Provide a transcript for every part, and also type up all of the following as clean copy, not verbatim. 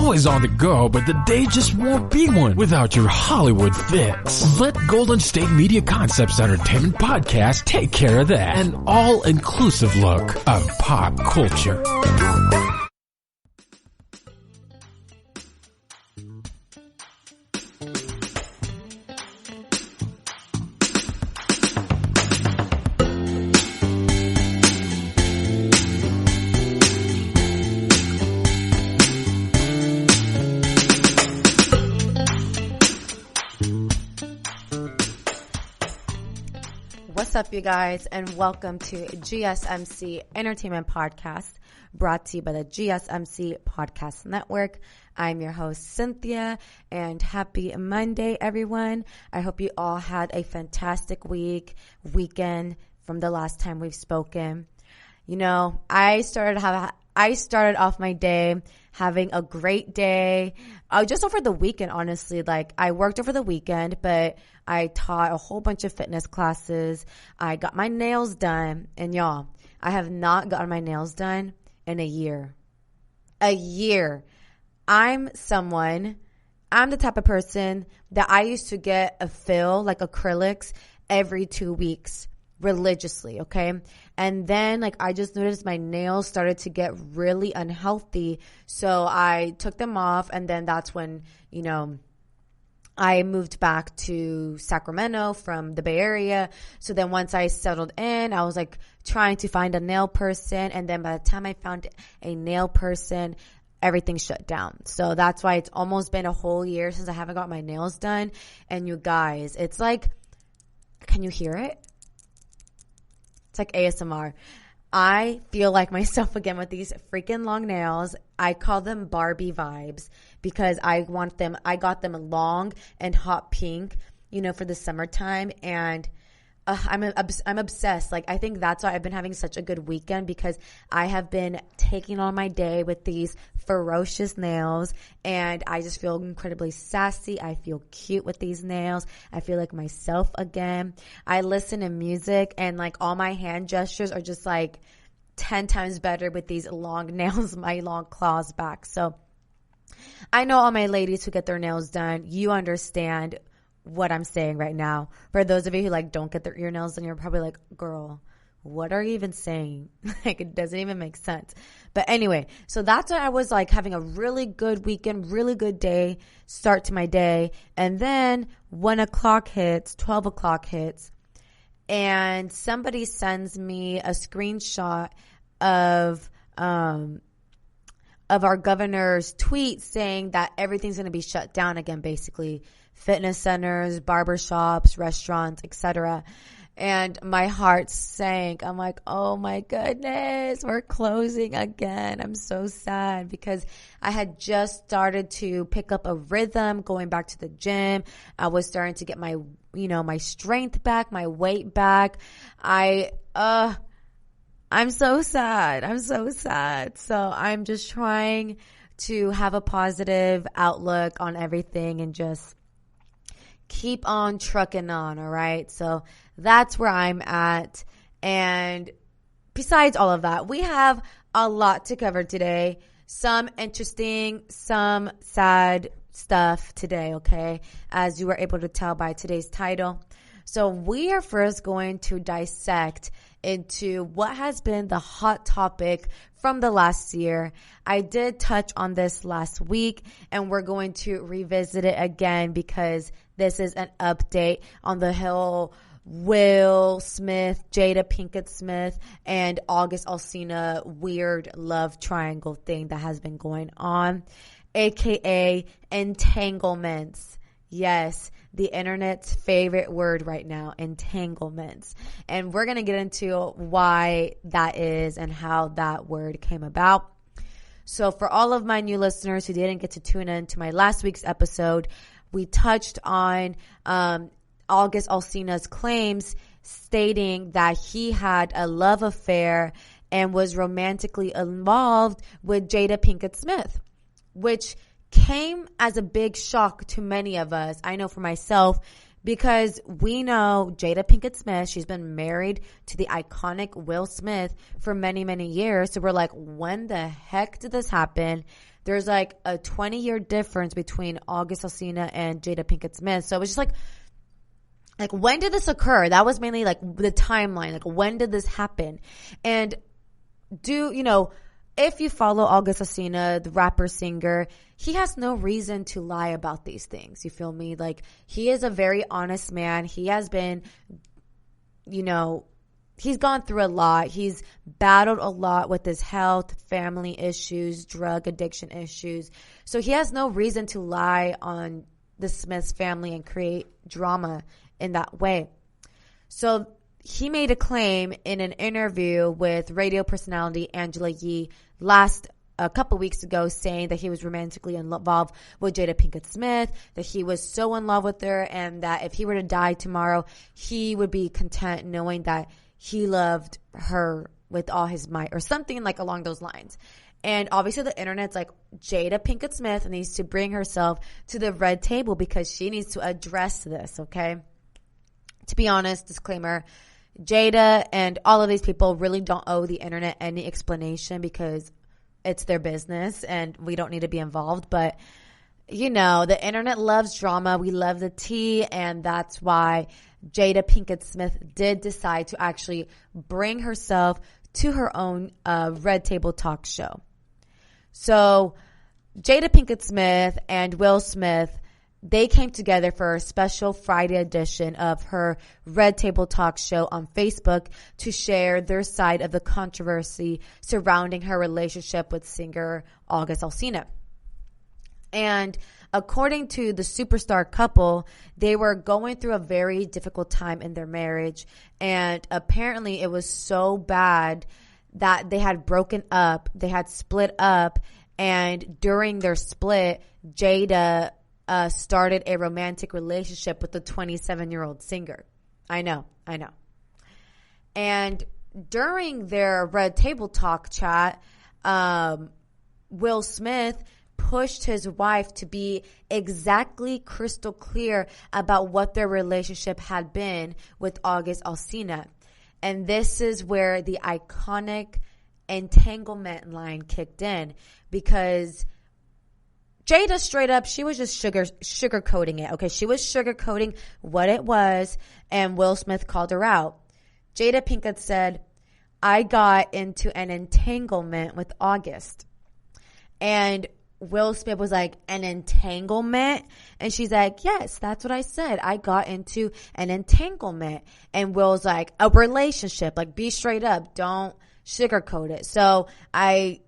always on the go, but the day just won't be one without your Hollywood fix. Let Golden State Media Concepts Entertainment Podcast take care of that. An all-inclusive look of pop culture. What's up, you guys, and welcome to GSMC Entertainment Podcast, brought to you by the GSMC Podcast Network. I'm your host, Cynthia, and happy Monday, everyone. I hope you all had a fantastic weekend from the last time we've spoken. You know, I started off my day having a great day. Just over the weekend, honestly. Like, I worked over the weekend, but I taught a whole bunch of fitness classes. I got my nails done. And y'all, I have not gotten my nails done in a year. I'm the type of person that I used to get a fill, like acrylics, every 2 weeks. Religiously, okay? And then, like, I just noticed my nails started to get really unhealthy, so I took them off, and then that's when, you know, I moved back to Sacramento from the Bay Area. So then once I settled in, I was like trying to find a nail person, and then by the time I found a nail person, everything shut down. So that's why it's almost been a whole year since I haven't got my nails done. And you guys, it's like, can you hear it? It's like ASMR. I feel like myself again with these freaking long nails. I call them Barbie vibes because I got them long and hot pink, you know, for the summertime. And I'm obsessed. Like, I think that's why I've been having such a good weekend, because I have been taking on my day with these ferocious nails, and I just feel incredibly sassy. I feel cute with these nails. I feel like myself again. I listen to music, and like all my hand gestures are just like 10 times better with these long nails, my long claws back. So I know all my ladies who get their nails done, you understand what I'm saying right now. For those of you who like don't get their ear nails done, you're probably like, girl, what are you even saying? Like, it doesn't even make sense. But anyway, so that's why I was like having a really good weekend, really good day, start to my day. And then 1 o'clock hits, 12 o'clock hits, and somebody sends me a screenshot of our governor's tweet saying that everything's going to be shut down again, basically. Fitness centers, barbershops, restaurants, etc. And my heart sank. I'm like, oh my goodness, we're closing again. I'm so sad because I had just started to pick up a rhythm going back to the gym. I was starting to get my strength back, my weight back. I'm so sad. I'm so sad. So I'm just trying to have a positive outlook on everything and just keep on trucking on, all right? So that's where I'm at. And besides all of that, we have a lot to cover today. Some interesting, some sad stuff today, okay? As you were able to tell by today's title. So we are first going to dissect into what has been the hot topic from the last year. I did touch on this last week, and we're going to revisit it again because this is an update on the whole Will Smith, Jada Pinkett Smith, and August Alsina weird love triangle thing that has been going on, aka entanglements. Yes, the internet's favorite word right now, entanglements. And we're going to get into why that is and how that word came about. So for all of my new listeners who didn't get to tune in to my last week's episode, we touched on August Alsina's claims stating that he had a love affair and was romantically involved with Jada Pinkett Smith, which came as a big shock to many of us. I know for myself, Because we know Jada Pinkett Smith, she's been married to the iconic Will Smith for many, many years. So we're like, when the heck did this happen? There's like a 20-year difference between August Alsina and Jada Pinkett Smith. So it was just like, when did this occur? That was mainly like the timeline. Like, when did this happen? And if you follow August Alsina, the rapper singer, he has no reason to lie about these things. You feel me? Like, he is a very honest man. He has been, he's gone through a lot. He's battled a lot with his health, family issues, drug addiction issues. So he has no reason to lie on the Smiths family and create drama in that way. So he made a claim in an interview with radio personality Angela Yee a couple weeks ago, saying that he was romantically involved with Jada Pinkett Smith, that he was so in love with her, and that if he were to die tomorrow, he would be content knowing that he loved her with all his might, or something like along those lines. And obviously the internet's like, Jada Pinkett Smith needs to bring herself to the red table because she needs to address this, okay? To be honest, disclaimer, Jada and all of these people really don't owe the internet any explanation because it's their business and we don't need to be involved. But, the internet loves drama. We love the tea. And that's why Jada Pinkett Smith did decide to actually bring herself to her own Red Table Talk show. So Jada Pinkett Smith and Will Smith, they came together for a special Friday edition of her Red Table Talk show on Facebook to share their side of the controversy surrounding her relationship with singer August Alsina. And according to the superstar couple, they were going through a very difficult time in their marriage. And apparently it was so bad that they had broken up, they had split up. And during their split, Jada started a romantic relationship with the 27-year-old singer. I know. And during their Red Table Talk chat, Will Smith pushed his wife to be exactly crystal clear about what their relationship had been with August Alsina. And this is where the iconic entanglement line kicked in, because Jada straight up, she was just sugarcoating it. Okay, she was sugarcoating what it was, and Will Smith called her out. Jada Pinkett said, I got into an entanglement with August. And Will Smith was like, an entanglement? And she's like, yes, that's what I said. I got into an entanglement. And Will's like, a relationship. Like, be straight up. Don't sugarcoat it. So it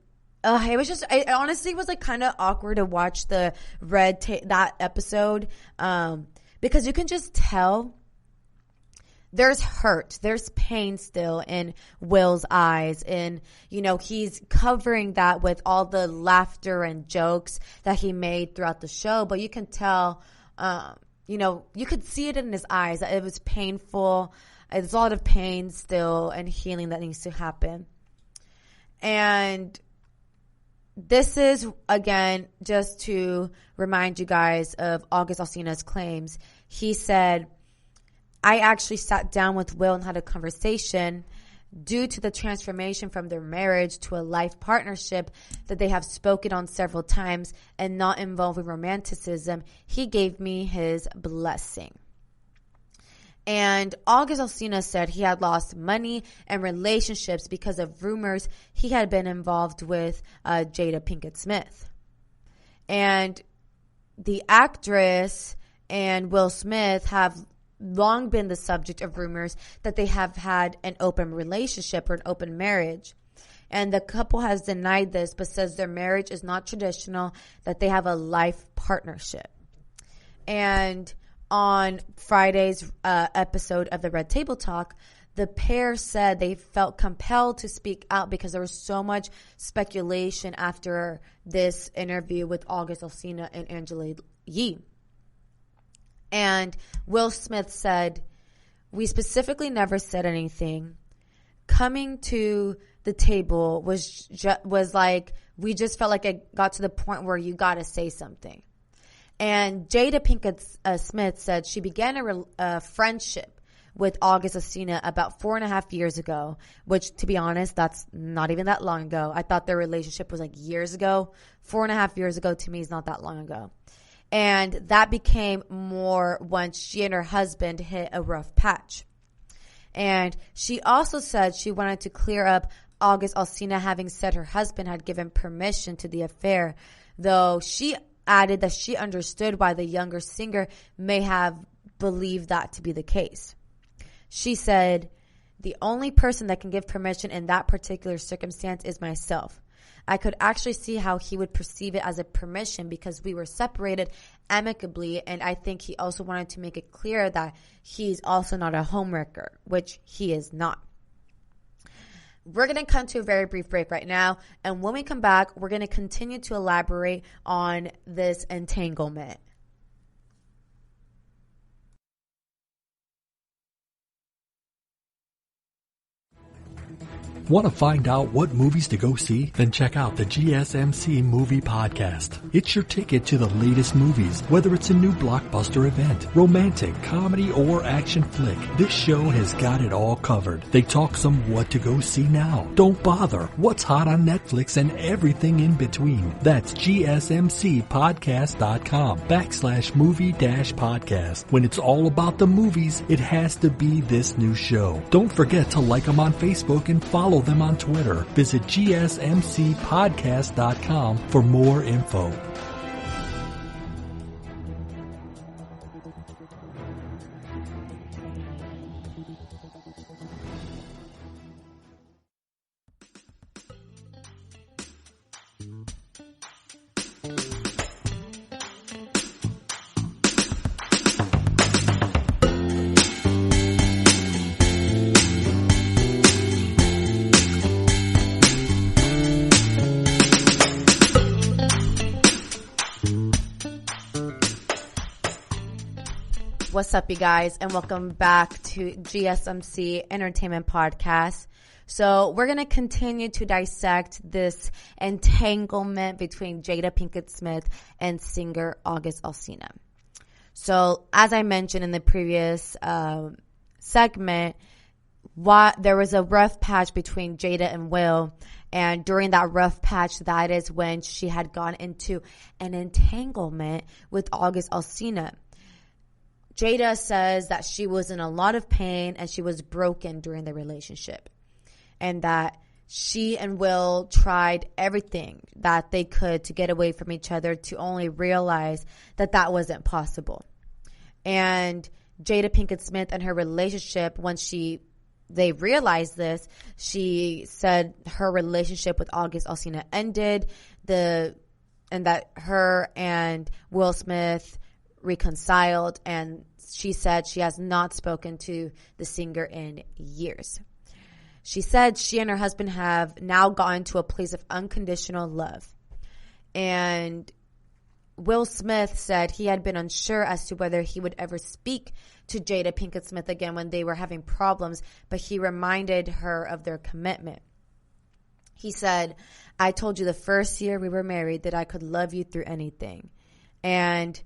honestly was like kind of awkward to watch the that episode, because you can just tell there's hurt, there's pain still in Will's eyes, and he's covering that with all the laughter and jokes that he made throughout the show, but you can tell, you could see it in his eyes that it was painful. There's a lot of pain still and healing that needs to happen. And this is, again, just to remind you guys of August Alsina's claims. He said, I actually sat down with Will and had a conversation. Due to the transformation from their marriage to a life partnership that they have spoken on several times and not involving romanticism, he gave me his blessing. And August Alsina said he had lost money and relationships because of rumors he had been involved with Jada Pinkett Smith. And the actress and Will Smith have long been the subject of rumors that they have had an open relationship or an open marriage. And the couple has denied this, but says their marriage is not traditional, that they have a life partnership. And on Friday's episode of the Red Table Talk, the pair said they felt compelled to speak out because there was so much speculation after this interview with August Alsina and Angela Yee. And Will Smith said, we specifically never said anything. Coming to the table was like, we just felt like it got to the point where you got to say something. And Jada Pinkett Smith said she began a friendship with August Alsina about 4.5 years ago, which, to be honest, that's not even that long ago. I thought their relationship was like years ago. 4.5 years ago to me is not that long ago. And that became more once she and her husband hit a rough patch. And she also said she wanted to clear up August Alsina having said her husband had given permission to the affair, though she added that she understood why the younger singer may have believed that to be the case. She said, "The only person that can give permission in that particular circumstance is myself. I could actually see how he would perceive it as a permission because we were separated amicably, and I think he also wanted to make it clear that he's also not a homewrecker," which he is not. We're going to come to a very brief break right now, and when we come back, we're going to continue to elaborate on this entanglement. Want to find out what movies to go see? Then check out the GSMC Movie Podcast. It's your ticket to the latest movies, whether it's a new blockbuster event, romantic, comedy, or action flick. This show has got it all covered. They talk some what to go see now. Don't bother. What's hot on Netflix and everything in between. That's gsmcpodcast.com/movie-podcast. When it's all about the movies, it has to be this new show. Don't forget to like them on Facebook and follow them on Twitter. Visit gsmcpodcast.com for more info. What's up, you guys, and welcome back to GSMC Entertainment Podcast. So we're going to continue to dissect this entanglement between Jada Pinkett Smith and singer August Alsina. So as I mentioned in the previous segment, there was a rough patch between Jada and Will. And during that rough patch, that is when she had gone into an entanglement with August Alsina. Jada says that she was in a lot of pain and she was broken during the relationship, and that she and Will tried everything that they could to get away from each other, to only realize that that wasn't possible. And Jada Pinkett Smith and her relationship, once they realized this, she said her relationship with August Alsina ended, and that her and Will Smith reconciled, and she said she has not spoken to the singer in years. She said she and her husband have now gotten to a place of unconditional love. And Will Smith said he had been unsure as to whether he would ever speak to Jada Pinkett Smith again when they were having problems, but he reminded her of their commitment. He said, "I told you the first year we were married that I could love you through anything." And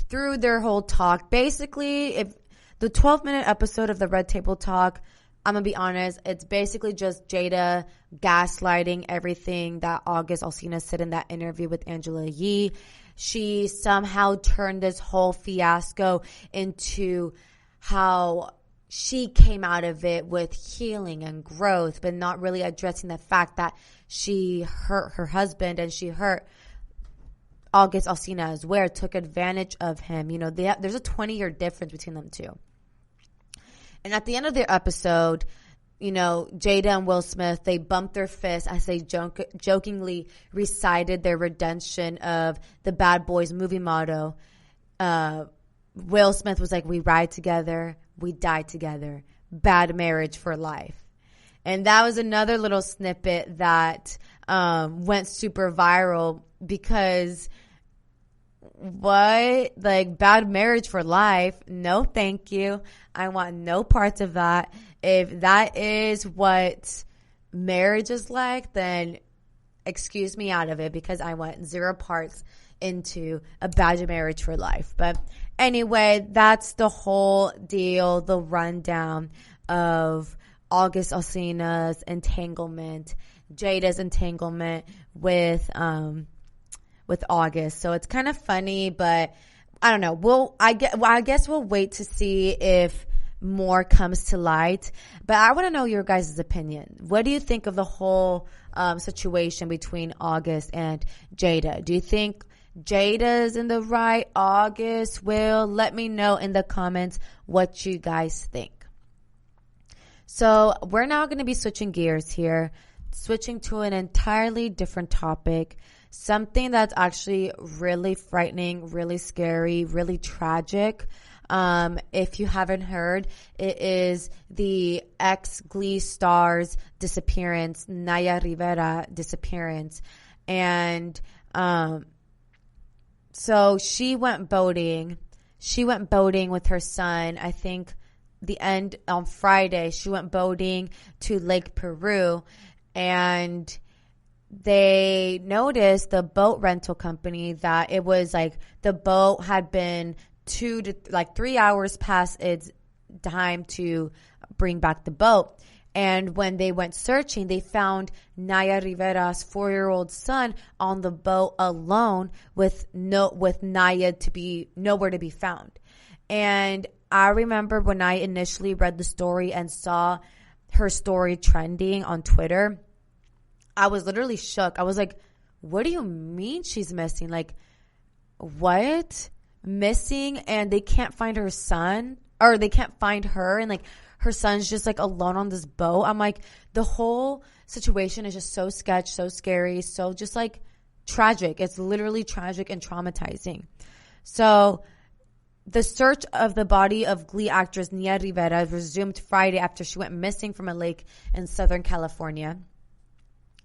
through their whole talk, basically, if the 12-minute episode of the Red Table Talk, I'm going to be honest, it's basically just Jada gaslighting everything that August Alsina said in that interview with Angela Yee. She somehow turned this whole fiasco into how she came out of it with healing and growth, but not really addressing the fact that she hurt her husband and she hurt August Alsina as well, took advantage of him. You know, there's a 20-year difference between them two. And at the end of the episode, you know, Jada and Will Smith, they bumped their fists as they jokingly recited their redemption of the Bad Boys movie motto. Will Smith was like, "We ride together, we die together, bad marriage for life." And that was another little snippet that went super viral because bad marriage for life? No, thank you. I want no parts of that. If that is what marriage is like, then excuse me out of it, because I want zero parts into a bad marriage for life. But anyway, that's the whole deal, the rundown of August Alsina's entanglement, Jada's entanglement with August. So it's kind of funny, but I don't know. I guess we'll wait to see if more comes to light. But I want to know your guys' opinion. What do you think of the whole situation between August and Jada? Do you think Jada's in the right? August will? Let me know in the comments what you guys think. So we're now going to be switching gears here, switching to an entirely different topic. Something that's actually really frightening, really scary, really tragic. If you haven't heard, it is the ex-Glee star's disappearance, Naya Rivera disappearance. And so she went boating. She went boating with her son, I think the end on Friday. She went boating to Lake Peru, and they noticed, the boat rental company, that it was like the boat had been 2 to 3 hours past its time to bring back the boat. And when they went searching, they found Naya Rivera's 4-year-old son on the boat alone with Naya to be nowhere to be found. And I remember when I initially read the story and saw her story trending on Twitter, I was literally shook. I was like, what do you mean she's missing? Like, what? Missing, and they can't find her son, or they can't find her, and like her son's just like alone on this boat. I'm like, the whole situation is just so sketch, so scary, so just like tragic. It's literally tragic and traumatizing. So the search of the body of Glee actress Naya Rivera resumed Friday after she went missing from a lake in Southern California.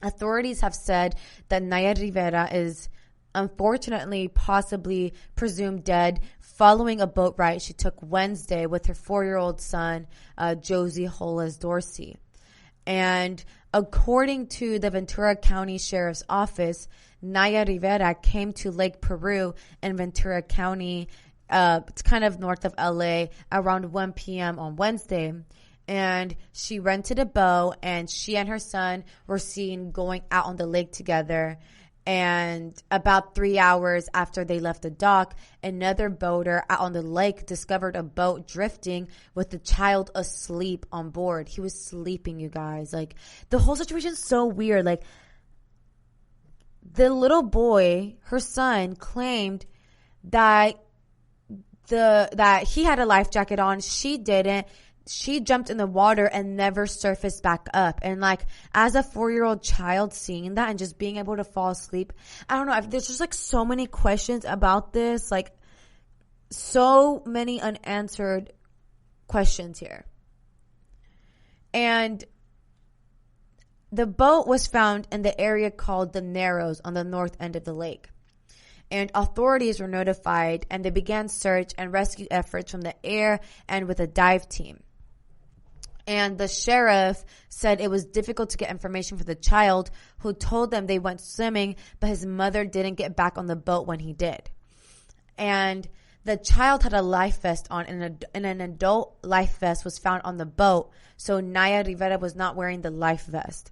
Authorities have said that Naya Rivera is unfortunately possibly presumed dead following a boat ride she took Wednesday with her 4-year-old son, Josie Hollis Dorsey. And according to the Ventura County Sheriff's Office, Naya Rivera came to Lake Peru in Ventura County, it's kind of north of LA, around 1 p.m. on Wednesday. And she rented a boat, and she and her son were seen going out on the lake together. And about 3 hours after they left the dock, another boater out on the lake discovered a boat drifting with the child asleep on board. He was sleeping, you guys. Like, the whole situation is so weird. Like, the little boy, her son, claimed that he had a life jacket on. She didn't. She jumped in the water and never surfaced back up. And like, as a 4-year-old child seeing that and just being able to fall asleep, I don't know. There's just like so many questions about this, like so many unanswered questions here. And the boat was found in the area called the Narrows on the north end of the lake. And authorities were notified, and they began search and rescue efforts from the air and with a dive team. And the sheriff said it was difficult to get information for the child, who told them they went swimming, but his mother didn't get back on the boat when he did. And the child had a life vest on, and an adult life vest was found on the boat. So Naya Rivera was not wearing the life vest.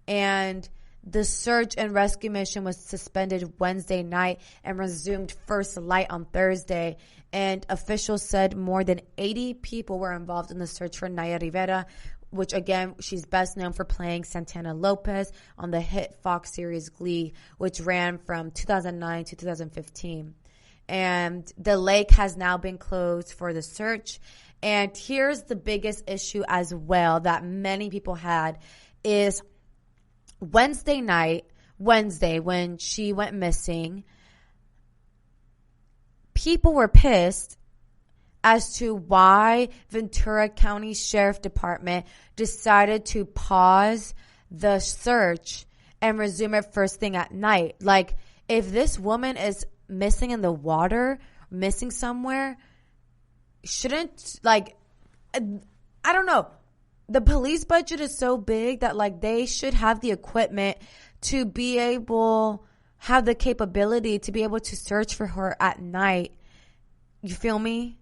And the search and rescue mission was suspended Wednesday night and resumed first light on Thursday. And officials said more than 80 people were involved in the search for Naya Rivera, which, again, she's best known for playing Santana Lopez on the hit Fox series Glee, which ran from 2009 to 2015. And the lake has now been closed for the search. And here's the biggest issue as well that many people had is Wednesday, when she went missing, people were pissed as to why Ventura County Sheriff Department decided to pause the search and resume it first thing at night. Like, if this woman is missing in the water, missing somewhere, shouldn't, like, I don't know. The police budget is so big that, like, they should have the equipment to be able, have the capability to be able to search for her at night. You feel me?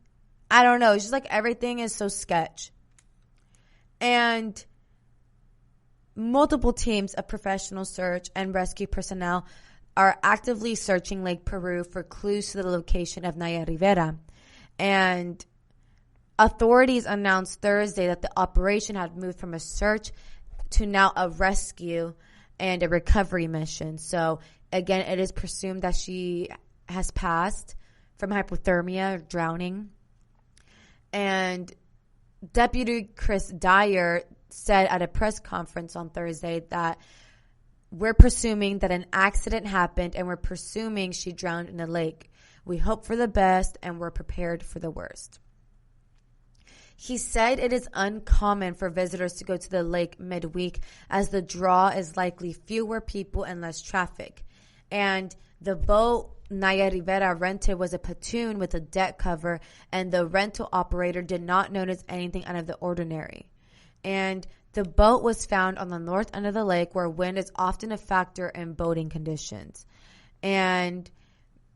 I don't know. It's just like everything is so sketch. And multiple teams of professional search and rescue personnel are actively searching Lake Peru for clues to the location of Naya Rivera. And authorities announced Thursday that the operation had moved from a search to now a rescue and a recovery mission. So, again, it is presumed that she has passed from hypothermia or drowning. And Deputy Chris Dyer said at a press conference on Thursday that we're presuming that an accident happened and we're presuming she drowned in the lake. We hope for the best and we're prepared for the worst. He said it is uncommon for visitors to go to the lake midweek as the draw is likely fewer people and less traffic. And the boat Naya Rivera rented was a pontoon with a deck cover, and the rental operator did not notice anything out of the ordinary. And the boat was found on the north end of the lake where wind is often a factor in boating conditions. And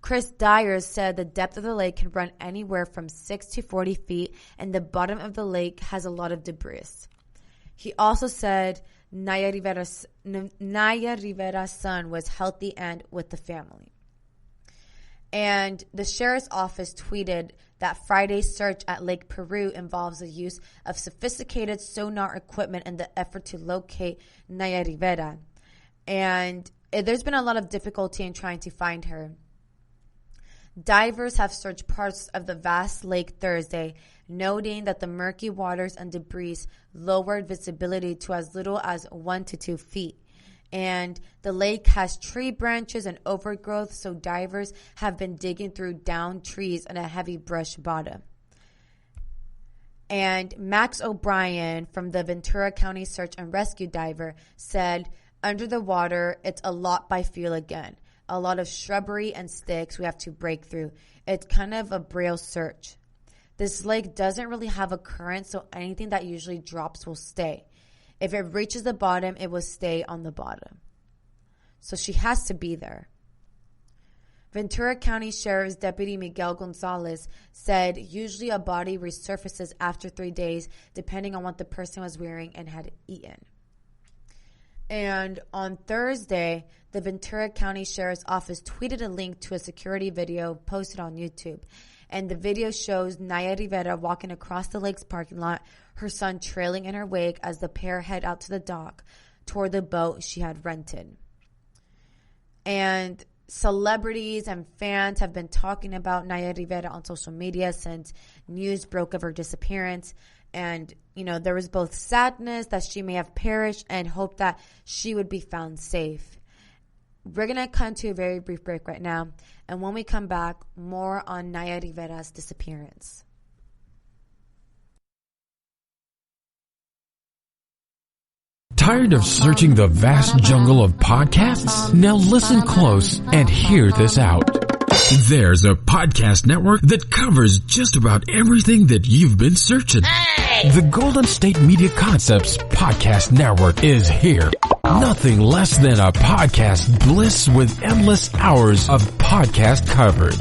Chris Dyer said the depth of the lake can run anywhere from 6 to 40 feet, and the bottom of the lake has a lot of debris. He also said Naya Rivera's son was healthy and with the family. And the sheriff's office tweeted that Friday's search at Lake Peru involves the use of sophisticated sonar equipment in the effort to locate Naya Rivera. And there's been a lot of difficulty in trying to find her. Divers have searched parts of the vast lake Thursday, noting that the murky waters and debris lowered visibility to as little as 1 to 2 feet. And the lake has tree branches and overgrowth, so divers have been digging through downed trees and a heavy brush bottom. And Max O'Brien from the Ventura County Search and Rescue Diver said, under the water, it's a lot by feel again. A lot of shrubbery and sticks we have to break through. It's kind of a braille search. This lake doesn't really have a current, so anything that usually drops will stay. If it reaches the bottom, it will stay on the bottom. So she has to be there. Ventura County Sheriff's Deputy Miguel Gonzalez said usually a body resurfaces after 3 days, depending on what the person was wearing and had eaten. And on Thursday, the Ventura County Sheriff's Office tweeted a link to a security video posted on YouTube. And the video shows Naya Rivera walking across the lake's parking lot, her son trailing in her wake as the pair head out to the dock toward the boat she had rented. And celebrities and fans have been talking about Naya Rivera on social media since news broke of her disappearance. And, you know, there was both sadness that she may have perished and hope that she would be found safe. We're going to come to a very brief break right now. And when we come back, more on Naya Rivera's disappearance. Tired of searching the vast jungle of podcasts? Now listen close and hear this out. There's a podcast network that covers just about everything that you've been searching. Hey! The Golden State Media Concepts Podcast Network is here. Nothing less than a podcast bliss with endless hours of podcast coverage.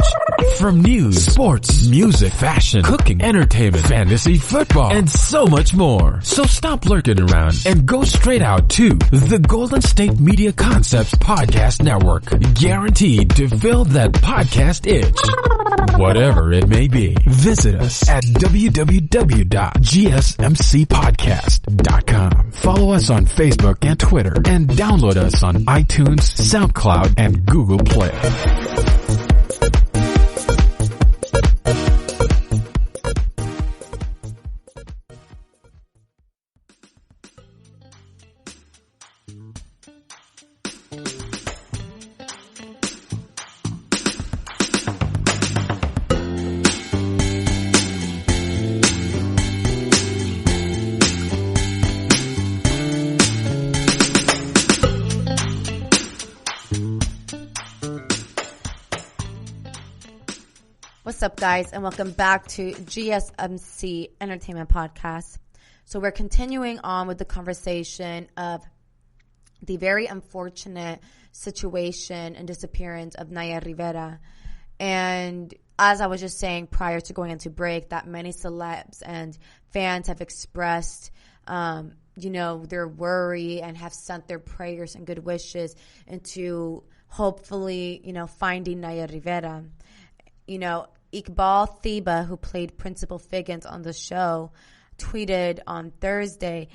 From news, sports, music, fashion, cooking, entertainment, fantasy, football, and so much more. So stop lurking around and go straight out to the Golden State Media Concepts Podcast Network. Guaranteed to fill that podcast itch. Whatever it may be. Visit us at www.gsmcpodcast.com. Follow us on Facebook and Twitter, and download us on iTunes, SoundCloud, and Google Play. What's up, guys, and welcome back to GSMC Entertainment Podcast. So we're continuing on with the conversation of the very unfortunate situation and disappearance of Naya Rivera. And as I was just saying prior to going into break, that many celebs and fans have expressed, their worry and have sent their prayers and good wishes into hopefully, finding Naya Rivera. Iqbal Thiba, who played Principal Figgins on the show, tweeted on Thursday,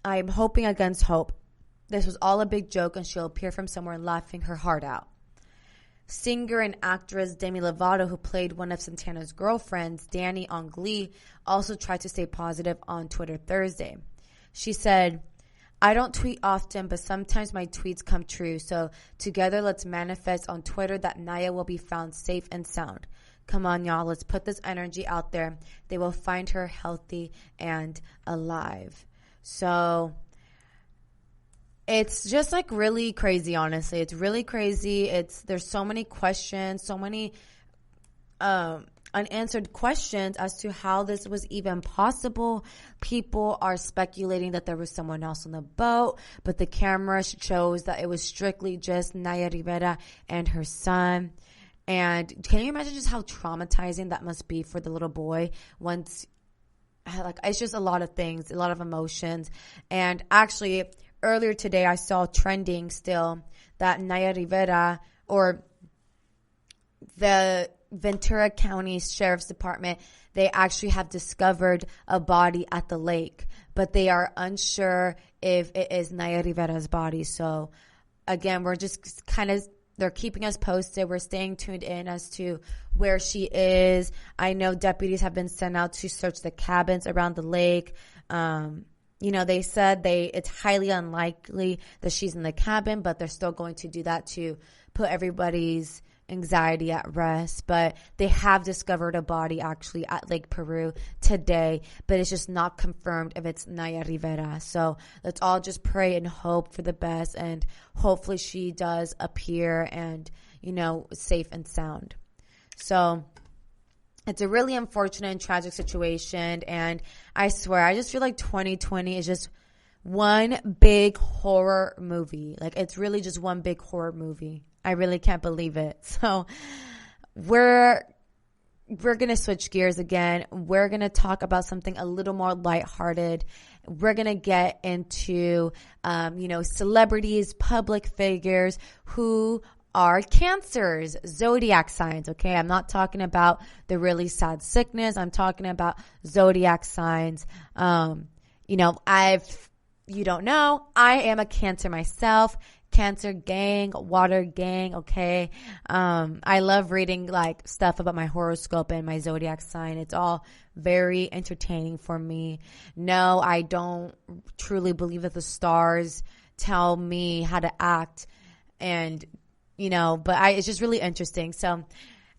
"I am hoping against hope. This was all a big joke and she'll appear from somewhere laughing her heart out." Singer and actress Demi Lovato, who played one of Santana's girlfriends, Danny on Glee, also tried to stay positive on Twitter Thursday. She said, "I don't tweet often, but sometimes my tweets come true. So together let's manifest on Twitter that Naya will be found safe and sound. Come on, y'all. Let's put this energy out there. They will find her healthy and alive." So it's just like really crazy, honestly. It's really crazy. There's so many questions, so many unanswered questions as to how this was even possible. People are speculating that there was someone else on the boat, but the camera shows that it was strictly just Naya Rivera and her son. And can you imagine just how traumatizing that must be for the little boy once, it's just a lot of things, a lot of emotions. And actually, earlier today, I saw trending still that Naya Rivera, or the Ventura County Sheriff's Department, they actually have discovered a body at the lake, but they are unsure if it is Naya Rivera's body. So again, we're just they're keeping us posted. We're staying tuned in as to where she is. I know deputies have been sent out to search the cabins around the lake. They said it's highly unlikely that she's in the cabin, but they're still going to do that to put everybody's anxiety at rest. But they have discovered a body actually at Lake Peru today, but it's just not confirmed if it's Naya Rivera. So let's all just pray and hope for the best, and hopefully she does appear and, safe and sound. So it's a really unfortunate and tragic situation, and I swear, I just feel like 2020 is just one big horror movie. Like, it's really just one big horror movie. I really can't believe it. So we're going to switch gears again. We're going to talk about something a little more lighthearted. We're going to get into, celebrities, public figures who are cancers, zodiac signs, okay? I'm not talking about the really sad sickness. I'm talking about zodiac signs. You don't know, I am a Cancer myself. Cancer gang, water gang, okay? I love reading stuff about my horoscope and my zodiac sign. It's all very entertaining for me. No, I don't truly believe that the stars tell me how to act, and but it's just really interesting. So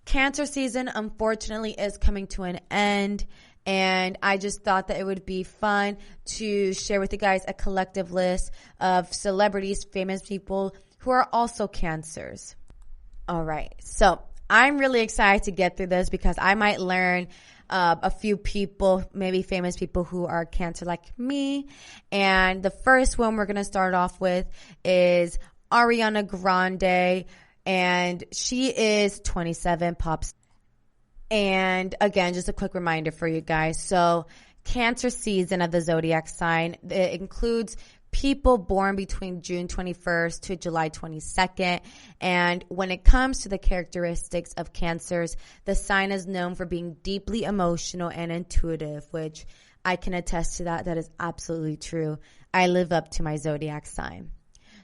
Cancer season, unfortunately, is coming to an end. And I just thought that it would be fun to share with you guys a collective list of celebrities, famous people who are also Cancers. All right. So I'm really excited to get through this because I might learn a few people, maybe famous people who are Cancer like me. And the first one we're going to start off with is Ariana Grande. And she is 27, pop star. And again, just a quick reminder for you guys. So Cancer season of the zodiac sign, it includes people born between June 21st to July 22nd. And when it comes to the characteristics of Cancers, the sign is known for being deeply emotional and intuitive, which I can attest to that. That is absolutely true. I live up to my zodiac sign.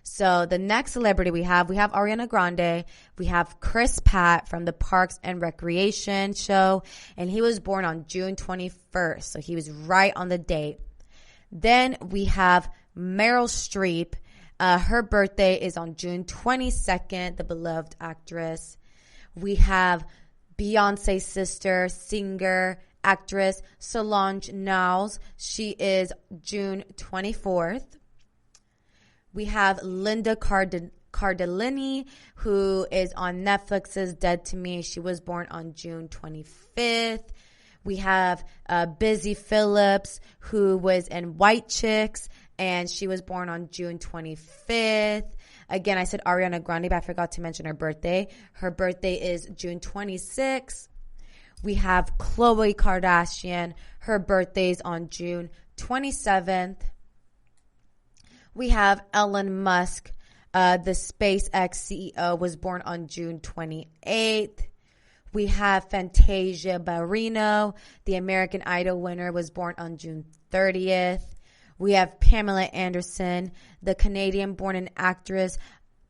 So the next celebrity we have Ariana Grande. We have Chris Pratt from the Parks and Recreation show, and he was born on June 21st, so he was right on the date. Then we have Meryl Streep. Her birthday is on June 22nd, the beloved actress. We have Beyonce's sister, singer, actress Solange Knowles. She is June 24th. We have Linda Cardellini, who is on Netflix's Dead to Me. She was born on June 25th. We have Busy Phillips, who was in White Chicks, and she was born on June 25th. Again, I said Ariana Grande, but I forgot to mention her birthday. Her birthday is June 26th. We have Khloe Kardashian. Her birthday's on June 27th. We have Elon Musk, the SpaceX CEO, was born on June 28th. We have Fantasia Barrino, the American Idol winner, was born on June 30th. We have Pamela Anderson, the Canadian-born and actress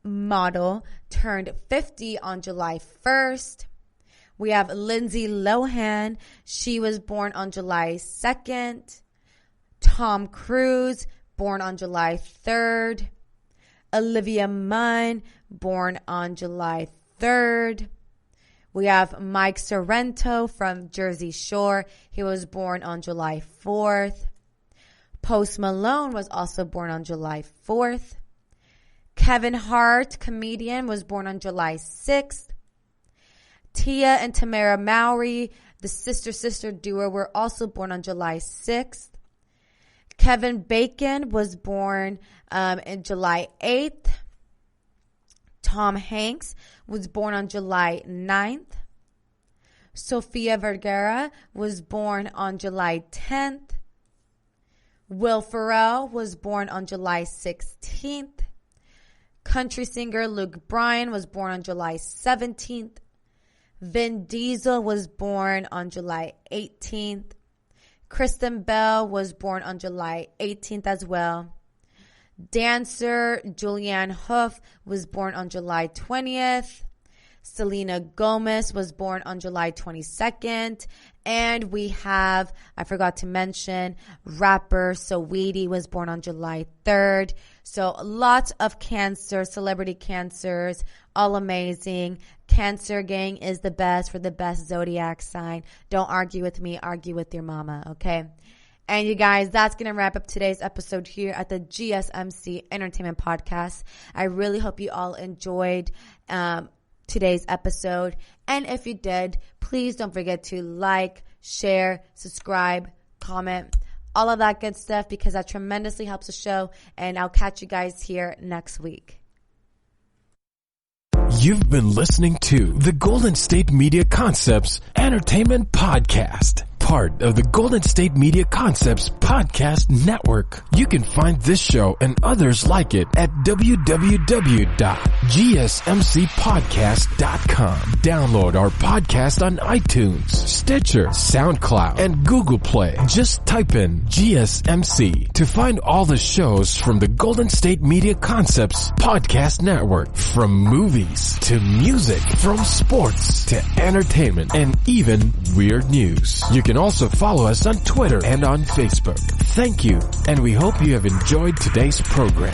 model, turned 50 on July 1st. We have Lindsay Lohan. She was born on July 2nd. Tom Cruise, born on July 3rd. Olivia Munn, born on July 3rd. We have Mike Sorrento from Jersey Shore. He was born on July 4th. Post Malone was also born on July 4th. Kevin Hart, comedian, was born on July 6th. Tia and Tamara Mowry, the sister-sister duo, were also born on July 6th. Kevin Bacon was born in July 8th. Tom Hanks was born on July 9th. Sofia Vergara was born on July 10th. Will Ferrell was born on July 16th. Country singer Luke Bryan was born on July 17th. Vin Diesel was born on July 18th. Kristen Bell was born on July 18th as well. Dancer Julianne Hough was born on July 20th. Selena Gomez was born on July 22nd. And we have, I forgot to mention, rapper Saweetie was born on July 3rd. So lots of cancer, celebrity cancers, all amazing. Cancer gang is the best for the best zodiac sign. Don't argue with me, argue with your mama, okay? And you guys, that's going to wrap up today's episode here at the GSMC Entertainment Podcast. I really hope you all enjoyed today's episode. And if you did, please don't forget to like, share, subscribe, comment, all of that good stuff, because that tremendously helps the show. And I'll catch you guys here next week. You've been listening to the Golden State Media Concepts Entertainment Podcast, part of the Golden State Media Concepts Podcast Network. You can find this show and others like it at www.gsmcpodcast.com. Download our podcast on iTunes, Stitcher, SoundCloud, and Google Play. Just type in GSMC to find all the shows from the Golden State Media Concepts Podcast Network. From movies to music, from sports to entertainment, and even weird news. You can also follow us on Twitter and on Facebook. Thank you, and we hope you have enjoyed today's program.